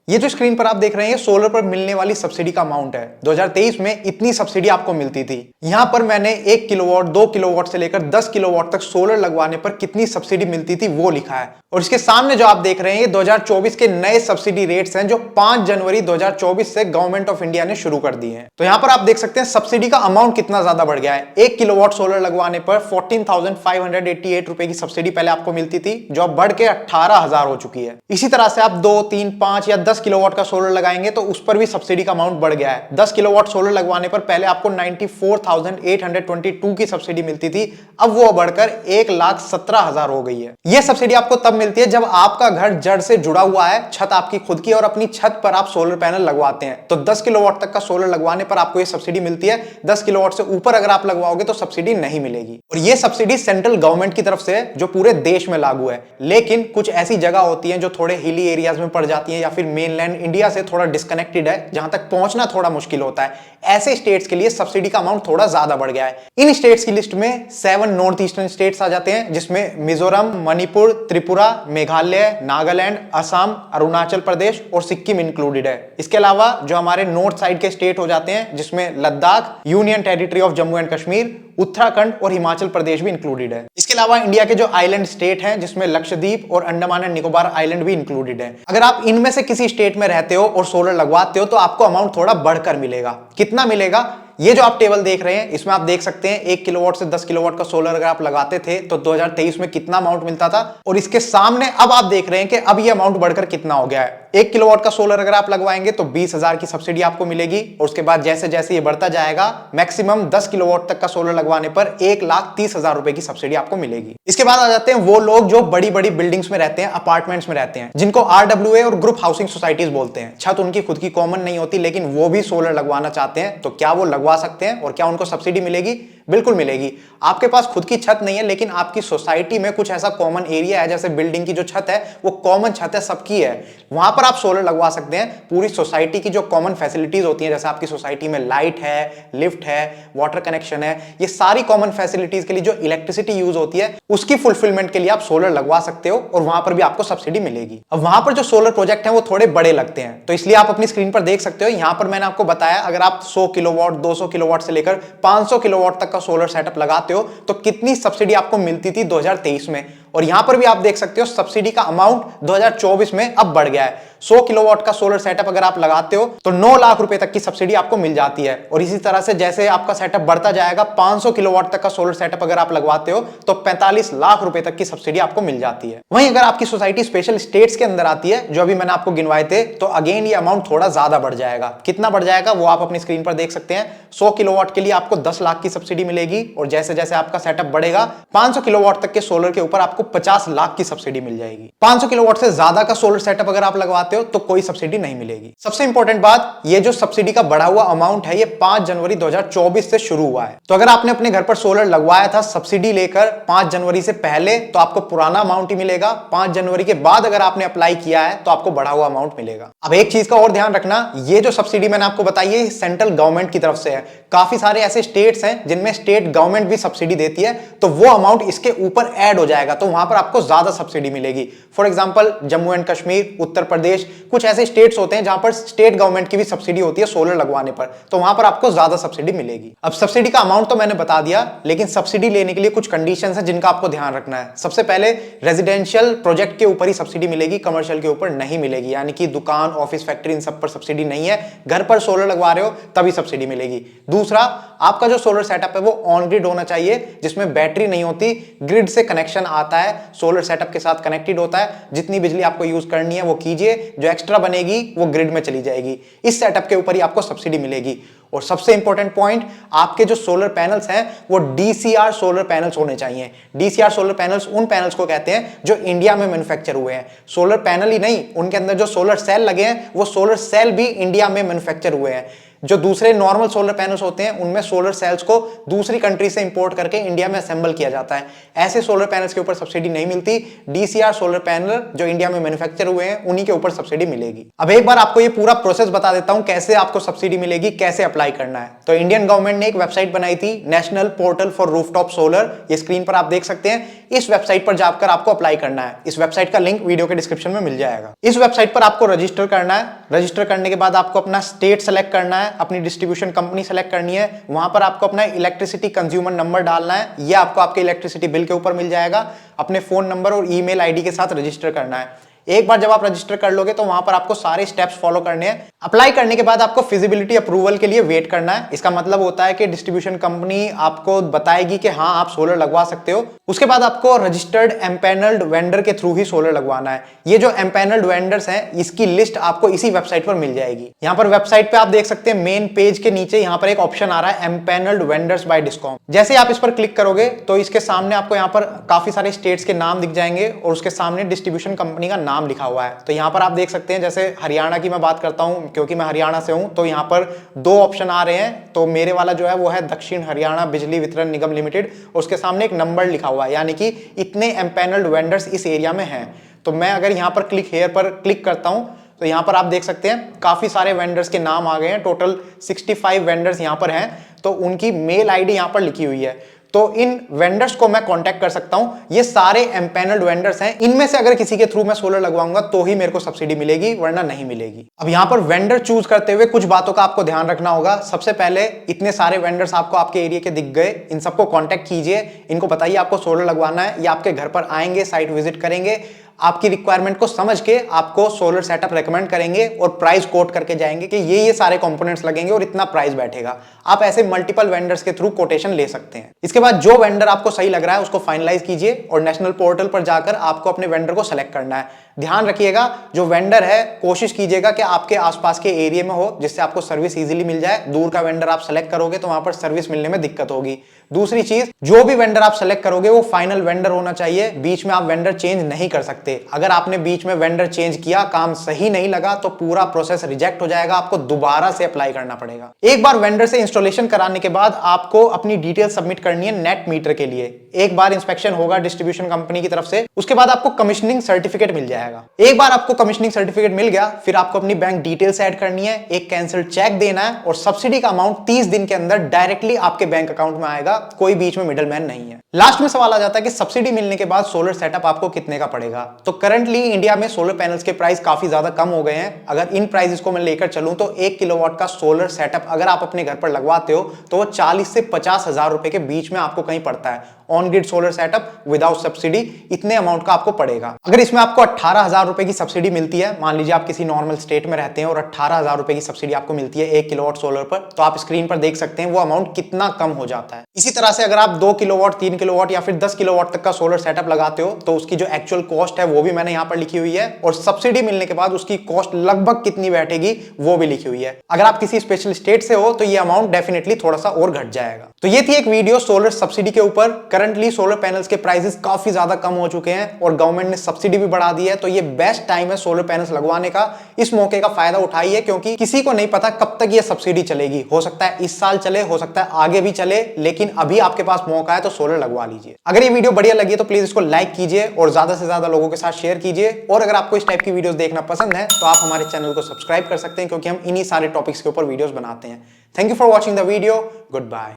ये जो स्क्रीन पर आप देख रहे हैं ये सोलर पर मिलने वाली सब्सिडी का अमाउंट है। 2023 में इतनी सब्सिडी आपको मिलती थी। यहां पर मैंने 1 किलोवाट, 2 किलोवाट से लेकर 10 किलोवाट तक सोलर लगवाने पर कितनी सब्सिडी मिलती थी वो लिखा है। और इसके सामने जो आप देख रहे हैं ये 2024 के नए सब्सिडी रेट्स हैं जो 5 जनवरी 2024 से गवर्नमेंट ऑफ इंडिया ने शुरू कर दिए हैं। तो यहां पर आप देख सकते हैं सब्सिडी का अमाउंट कितना ज्यादा बढ़ गया है। 1 किलोवाट सोलर लगवाने पर 14,588 रुपए की सब्सिडी पहले आपको मिलती थी, जो अब बढ़ के 18,000 हो चुकी है। इसी तरह से आप 2, 3, 5 या 10 किलोवाट का सोलर लगाएंगे तो उस पर भी सब्सिडी का अमाउंट बढ़ गया है। 10 किलोवाट सोलर लगवाने पर पहले आपको 94,822 की सब्सिडी मिलती थी, अब वो बढ़कर 1,17,000 हो गई है। यह सब्सिडी आपको तब मिलती है जब आपका घर जड़ से जुड़ा हुआ है, छत आपकी खुद की और अपनी छत पर आप सोलर पैनल लगवाते हैं। तो 10 किलोवाट तक का सोलर लगवाने पर आपको यह सब्सिडी मिलती है। 10 किलोवाट से ऊपर अगर आप लगवाओगे तो सब्सिडी नहीं मिलेगी। और यह सब्सिडी सेंट्रल गवर्नमेंट की तरफ से है जो पूरे देश में लागू है। लेकिन कुछ ऐसी जगह होती है जो थोड़े हिली एरियाज में पड़ जाती है या फिर मेनलैंड इंडिया से थोड़ा डिस्कनेक्टेड है, जहां तक पहुंचना थोड़ा मुश्किल होता है। ऐसे स्टेट्स के लिए सब्सिडी का अमाउंट थोड़ा ज्यादा बढ़ गया है। इन स्टेट्स की लिस्ट में 7 नॉर्थ ईस्टर्न स्टेट्स आ जाते हैं, जिसमें मिजोरम, मणिपुर, त्रिपुरा, मेघालय, नागालैंड, असम, अरुणाचल प्रदेश और सिक्किम इंक्लूडेड है। इसके अलावा जो हमारे नॉर्थ साइड के स्टेट हो जाते हैं, जिसमें Ladakh, union territory of Jammu and Kashmir, Uttarakhand और हिमाचल प्रदेश भी इंक्लूडेड है। इसके अलावा इंडिया के जो आइलैंड स्टेट हैं, जिसमें लक्षद्वीप और अंडमान एंड निकोबार आइलैंड भी इंक्लूडेड है। अगर आप इनमें से किसी स्टेट में रहते हो और सोलर लगवाते हो तो आपको अमाउंट थोड़ा बढ़कर मिलेगा। कितना मिलेगा? ये जो आप टेबल देख रहे हैं इसमें आप देख सकते हैं 1 किलोवाट से 10 किलोवाट का सोलर अगर आप लगाते थे तो 2023 में कितना अमाउंट मिलता था, और इसके सामने अब आप देख रहे हैं कि अब ये अमाउंट बढ़कर कितना हो गया है। 1 किलोवाट का सोलर अगर आप लगवाएंगे तो 20,000 की सब्सिडी आपको मिलेगी, और उसके बाद जैसे जैसे ये बढ़ता जाएगा मैक्सिमम 10 किलोवाट तक का सोलर लगवाने पर 1,30,000 रुपए की सब्सिडी आपको मिलेगी। इसके बाद आ जाते हैं वो लोग जो बड़ी बड़ी बिल्डिंग्स में रहते हैं, अपार्टमेंट्स में रहते हैं, जिनको RWA और ग्रुप हाउसिंग सोसाइटीज बोलते हैं। छत उनकी खुद की कॉमन नहीं होती, लेकिन वो भी सोलर लगवाना चाहते हैं। तो क्या वो लगवा सकते हैं और क्या उनको सब्सिडी मिलेगी? बिल्कुल मिलेगी। आपके पास खुद की छत नहीं है, लेकिन आपकी सोसाइटी में कुछ ऐसा कॉमन एरिया है, जैसे बिल्डिंग की जो छत है वो कॉमन छत है, सबकी है, वहां पर आप सोलर लगवा सकते हैं। पूरी सोसाइटी की जो कॉमन फैसिलिटीज होती हैं, जैसे आपकी सोसाइटी में लाइट है, लिफ्ट है, वाटर कनेक्शन है, ये सारी कॉमन फैसिलिटीज के लिए जो इलेक्ट्रिसिटी यूज होती है उसकी फुलफिलमेंट के लिए आप सोलर लगवा सकते हो, और वहां पर भी आपको सब्सिडी मिलेगी। अब वहां पर जो सोलर प्रोजेक्ट है वो थोड़े बड़े लगते हैं, तो इसलिए आप अपनी स्क्रीन पर देख सकते हो। यहां पर मैंने आपको बताया अगर आप 100 किलोवाट, 200 किलोवाट से लेकर 500 किलोवाट तक का सोलर सेटअप लगाते हो तो कितनी सब्सिडी आपको मिलती थी 2023 में। और यहां पर भी आप देख सकते हो सब्सिडी का अमाउंट 2024 में अब बढ़ गया है। 100 किलोवाट का सोलर सेटअप अगर आप लगाते हो तो 9 लाख रुपए तक की सब्सिडी आपको मिल जाती है। और इसी तरह से जैसे आपका सेटअप बढ़ता जाएगा, 500 किलोवाट तक का सोलर सेटअप अगर आप लगवाते हो तो 45 लाख रुपए तक की सब्सिडी आपको मिल जाती है। वहीं अगर आपकी सोसाइटी स्पेशल स्टेट्स के अंदर आती है, जो अभी मैंने आपको गिनवाए थे, तो अगेन ये अमाउंट थोड़ा ज्यादा बढ़ जाएगा। कितना बढ़ जाएगा वो आप अपनी स्क्रीन पर देख सकते हैं। 100 किलोवाट के लिए आपको 10 लाख की सब्सिडी मिलेगी, और जैसे जैसे आपका सेटअप बढ़ेगा 500 किलोवाट तक के सोलर के ऊपर आपको 50 लाख की सब्सिडी मिल जाएगी। 500 किलोवाट से ज्यादा का सोलर सेटअप अगर आप लगवाते हो तो कोई सब्सिडी नहीं मिलेगी। सबसे इंपॉर्टेंट बात, ये जो सब्सिडी का बढ़ा हुआ अमाउंट है ये 5 जनवरी 2024 से शुरू हुआ है। तो अगर आपने अपने घर पर सोलर लगवाया था सब्सिडी लेकर 5 जनवरी से पहले, तो आपको पुराना अमाउंट ही मिलेगा। 5 जनवरी के बाद अगर आपने अप्लाई किया है तो आपको बढ़ा हुआ अमाउंट मिलेगा। अब एक चीज का और ध्यान रखना, ये जो सब्सिडी मैंने आपको बताई है सेंट्रल गवर्नमेंट की तरफ से है। काफी सारे ऐसे स्टेट्स हैं जिनमें स्टेट गवर्नमेंट भी सब्सिडी देती है, तो वो अमाउंट इसके ऊपर ऐड हो जाएगा, तो वहां पर आपको ज्यादा सब्सिडी मिलेगी। For example Jammu and Kashmir, Uttar Pradesh, कुछ ऐसे स्टेट्स होते हैं जहां पर स्टेट गवर्नमेंट की भी सब्सिडी होती है सोलर लगवाने पर, तो वहां पर आपको ज्यादा सब्सिडी मिलेगी। अब सब्सिडी का अमाउंट तो मैंने बता दिया, लेकिन सब्सिडी लेने के लिए कुछ कंडीशंस हैं जिनका आपको ध्यान रखना है। सबसे पहले रेजिडेंशियल प्रोजेक्ट के ऊपर ही सब्सिडी मिलेगी, कमर्शियल के ऊपर नहीं मिलेगी। यानी कि दुकान, ऑफिस, फैक्ट्री, इन सब पर सब्सिडी नहीं है। घर पर सोलर लगवा रहे हो तभी सब्सिडी मिलेगी। दूसरा, आपका जो सोलर सेटअप है वो ऑन ग्रिड होना चाहिए, जिसमें बैटरी नहीं होती, ग्रिड से कनेक्शन आता है, सोलर सेटअप के साथ कनेक्टेड होता है। जितनी बिजली आपको यूज करनी है वो कीजिए, जो एक्स्ट्रा बनेगी वो ग्रिड में चली जाएगी। इस सेटअप के ऊपर ही आपको सब्सिडी मिलेगी। और सबसे इंपॉर्टेंट पॉइंट, आपके जो सोलर पैनल्स हैं वो DCR सोलर पैनल्स होने चाहिए। DCR सोलर पैनल्स उन पैनल्स को कहते हैं जो इंडिया में मैन्युफैक्चर हुए हैं। सोलर पैनल ही नहीं, उनके अंदर जो सोलर सेल लगे हैं वो सोलर सेल भी इंडिया में मैन्युफैक्चर हुए हैं। जो दूसरे नॉर्मल सोलर पैनल्स होते हैं उनमें सोलर सेल्स को दूसरी कंट्री से इंपोर्ट करके इंडिया में असेंबल किया जाता है। ऐसे सोलर पैनल्स के ऊपर सब्सिडी नहीं मिलती। डीसीआर सोलर पैनल जो इंडिया में मैन्युफैक्चर हुए हैं उन्हीं के ऊपर सब्सिडी मिलेगी। अब एक बार आपको ये पूरा प्रोसेस बता देता हूं कैसे आपको सब्सिडी मिलेगी, कैसे अप्लाई करना है। तो इंडियन गवर्नमेंट ने एक वेबसाइट बनाई थी, national portal for rooftop solar. ये स्क्रीन पर आप देख सकते हैं। इस वेबसाइट पर जाकर आपको अप्लाई करना है। इस वेबसाइट का लिंक वीडियो के डिस्क्रिप्शन में मिल जाएगा। इस वेबसाइट पर आपको रजिस्टर करना है। रजिस्टर करने के बाद आपको अपना स्टेट सेलेक्ट करना है, अपनी डिस्ट्रीब्यूशन कंपनी सेलेक्ट करनी है। वहां पर आपको अपना इलेक्ट्रिसिटी कंज्यूमर नंबर डालना है। यह आपको आपके इलेक्ट्रिसिटी बिल के ऊपर मिल जाएगा। अपने फोन नंबर और ईमेल आईडी के साथ रजिस्टर करना है। एक बार जब आप रजिस्टर कर लोगे तो वहां पर आपको सारे स्टेप्स फॉलो करने हैं। अप्लाई करने के बाद आपको फिजिबिलिटी अप्रूवल के लिए वेट करना है। इसका मतलब होता है कि डिस्ट्रीब्यूशन कंपनी आपको बताएगी कि हाँ आप सोलर लगवा सकते हो। उसके बाद आपको रजिस्टर्ड एम्पैनल्ड वेंडर के थ्रू ही सोलर लगवाना है। ये जो एम्पैनल्ड वेंडर्स हैं इसकी लिस्ट आपको इसी वेबसाइट पर मिल जाएगी। यहाँ पर वेबसाइट पे आप देख सकते हैं मेन पेज के नीचे यहाँ पर एक ऑप्शन आ रहा है एम्पैनल्ड वेंडर्स बाय डिस्कॉम। जैसे आप इस पर क्लिक करोगे तो इसके सामने आपको यहाँ पर काफी सारे स्टेट्स के नाम दिख जाएंगे और उसके सामने डिस्ट्रीब्यूशन कंपनी का नाम लिखा हुआ है। तो यहाँ पर आप देख सकते हैं, जैसे हरियाणा की मैं बात करता हूँ क्योंकि मैं हरियाणा से हूँ, तो यहाँ पर दो ऑप्शन आ रहे हैं। तो मेरे वाला जो है वो है दक्षिण हरियाणा बिजली वितरण निगम लिमिटेड और उसके सामने एक नंबर लिखा हुआ है, यानी कि इतने एम्पैनल्ड वेंडर्स इस एरिया में हैं। तो मैं अगर यहाँ पर क्लिक हेयर पर क्लिक करता हूँ तो यहाँ पर आप देख सकते हैं काफी सारे वेंडर्स के नाम आ गए हैं। टोटल 65 वेंडर्स यहाँ पर हैं। तो उनकी मेल आईडी यहाँ पर लिखी हुई है। तो इन वेंडर्स को मैं कांटेक्ट कर सकता हूं। ये सारे एम्पैनल्ड वेंडर्स हैं। इनमें से अगर किसी के थ्रू मैं सोलर लगवाऊंगा तो ही मेरे को सब्सिडी मिलेगी, वरना नहीं मिलेगी। अब यहां पर वेंडर चूज करते हुए कुछ बातों का आपको ध्यान रखना होगा। सबसे पहले इतने सारे वेंडर्स आपको आपके एरिया के दिख गए, इन सबको कांटेक्ट कीजिए। इनको बताइए आपको सोलर लगवाना है, या आपके घर पर आएंगे, साइट विजिट करेंगे, आपकी रिक्वायरमेंट को समझ के आपको सोलर सेटअप रेकमेंड करेंगे और प्राइस कोट करके जाएंगे कि ये सारे कंपोनेंट्स लगेंगे और इतना प्राइस बैठेगा। आप ऐसे मल्टीपल वेंडर्स के थ्रू कोटेशन ले सकते हैं। इसके बाद जो वेंडर आपको सही लग रहा है उसको फाइनलाइज कीजिए और नेशनल पोर्टल पर जाकर आपको अपने वेंडर को सेलेक्ट करना है। ध्यान रखिएगा जो वेंडर है कोशिश कीजिएगा कि आपके आसपास के एरिया में हो, जिससे आपको सर्विस इजीली मिल जाए। दूर का वेंडर आप सेलेक्ट करोगे तो वहां पर सर्विस मिलने में दिक्कत होगी। दूसरी चीज, जो भी वेंडर आप सेलेक्ट करोगे वो फाइनल वेंडर होना चाहिए। बीच में आप वेंडर चेंज नहीं कर सकते। अगर आपने बीच में वेंडर चेंज किया, काम सही नहीं लगा, तो पूरा प्रोसेस रिजेक्ट हो जाएगा, आपको दोबारा से अप्लाई करना पड़ेगा। एक बार वेंडर से इंस्टॉलेशन कराने के बाद आपको अपनी डिटेल सबमिट करनी है नेट मीटर के लिए। एक बार इंस्पेक्शन होगा डिस्ट्रीब्यूशन कंपनी की तरफ से, उसके बाद आपको कमीशनिंग सर्टिफिकेट मिल जाएगा। एक बार आपको कमीशनिंग सर्टिफिकेट मिल गया, फिर आपको अपनी बैंक डिटेल्स ऐड करनी है, एक कैंसिल चेक देना है और सब्सिडी का अमाउंट 30 दिन के अंदर डायरेक्टली आपके बैंक अकाउंट में आएगा। कोई बीच में मिडलमैन नहीं है। लास्ट में सवाल आ जाता है कि सब्सिडी मिलने के बाद सोलर सेटअप आपको कितने का पड़ेगा। तो करंटली इंडिया में सोलर पैनल्स के प्राइस काफी ज्यादा कम हो गए हैं। अगर इन प्राइसेस को मैं लेकर चलूं तो 1 किलोवाट का सोलर सेटअप अगर आप अपने घर पर लगवाते हो तो वो 40 से 50 हजार रुपए के बीच में आपको कहीं पड़ता है। On grid solar setup without subsidy इतने अमाउंट का आपको पड़ेगा। अगर इसमें आपको 18,000 रुपए की सब्सिडी मिलती है, मान लीजिए आप किसी नॉर्मल स्टेट में रहते हैं और 18,000 रुपए की सब्सिडी आपको मिलती है 1 किलोवाट सोलर पर, तो आप स्क्रीन पर देख सकते हैं वो अमाउंट कितना कम हो जाता है। इसी तरह से अगर आप 2 किलोवाट, 3 किलोवाट या फिर 10 किलोवाट तक का सोलर सेटअप लगाते हो तो उसकी जो एक्चुअल कॉस्ट है वो भी मैंने यहाँ पर लिखी हुई है और सब्सिडी मिलने के बाद उसकी कॉस्ट लगभग कितनी बैठेगी वो भी लिखी हुई है। अगर आप किसी स्पेशल स्टेट से हो तो ये अमाउंट डेफिनेटली थोड़ा सा और घट जाएगा। तो ये थी एक वीडियो सोलर सब्सिडी के ऊपर। करंटली सोलर पैनल्स के प्राइसेस काफी ज्यादा कम हो चुके हैं और गवर्नमेंट ने सब्सिडी भी बढ़ा दी है, तो ये बेस्ट टाइम है सोलर पैनल्स लगवाने का। इस मौके का फायदा उठाइए क्योंकि किसी को नहीं पता कब तक ये सब्सिडी चलेगी। हो सकता है इस साल चले, हो सकता है आगे भी चले, लेकिन अभी आपके पास मौका है तो सोलर लगवा लीजिए। अगर ये वीडियो बढ़िया लगी तो प्लीज इसको लाइक कीजिए और ज्यादा से ज्यादा लोगों के साथ शेयर कीजिए। और अगर आपको इस टाइप की वीडियोस देखना पसंद है तो आप हमारे चैनल को सब्सक्राइब कर सकते हैं क्योंकि हम इन्हीं सारे टॉपिक्स के ऊपर वीडियोस बनाते हैं। Thank you for watching the video. Good bye.